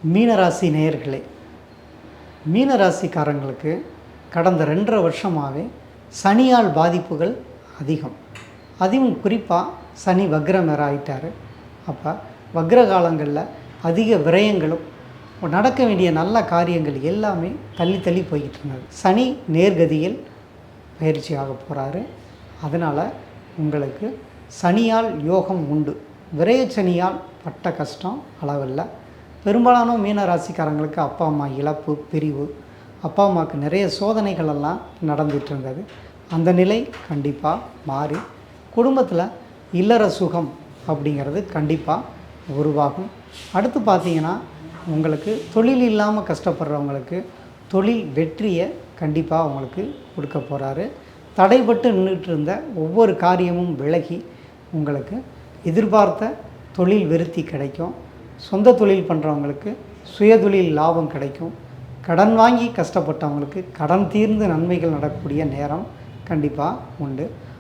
மீனராசி நேயர்களே, மீனராசிக்காரங்களுக்கு கடந்த 2.5 வருஷமாகவே சனியால் பாதிப்புகள் அதிகம். அதுவும் குறிப்பாக சனி வக்ரம் வேற ஆயிட்டார். அப்போ வக்ர காலங்களில் அதிக விரயங்களும் நடக்க வேண்டிய நல்ல காரியங்கள் எல்லாமே தள்ளி தள்ளி போய்கிட்டு இருந்தது. சனி நேர்கதியில் பயிற்சி ஆக போகிறாரு. அதனால் உங்களுக்கு சனியால் யோகம் உண்டு. விரயச்சனியால் பட்ட கஷ்டம் அளவில்லை. பெரும்பாலான மீனராசிக்காரங்களுக்கு அப்பா அம்மா இழப்பு, பிரிவு, அப்பா அம்மாவுக்கு நிறைய சோதனைகள் எல்லாம் நடந்துகிட்டு இருந்தது. அந்த நிலை கண்டிப்பாக மாறி குடும்பத்தில் இல்லற சுகம் அப்படிங்கிறது கண்டிப்பாக உருவாகும். அடுத்து பார்த்திங்கன்னா, உங்களுக்கு தொழில் இல்லாமல் கஷ்டப்படுறவங்களுக்கு தொழில் வெற்றியை கண்டிப்பாக அவங்களுக்கு கொடுக்க போகிறாரு. தடைபட்டு நின்றுட்டு இருந்த ஒவ்வொரு காரியமும் விலகி உங்களுக்கு எதிர்பார்த்த தொழில் விருத்தி கிடைக்கும். சொந்த தொழில் பண்ணுறவங்களுக்கு சுயதொழில் லாபம் கிடைக்கும். கடன் வாங்கி கஷ்டப்பட்டவங்களுக்கு கடன் தீர்ந்து நன்மைகள் நடக்கக்கூடிய நேரம் கண்டிப்பாக உண்டு.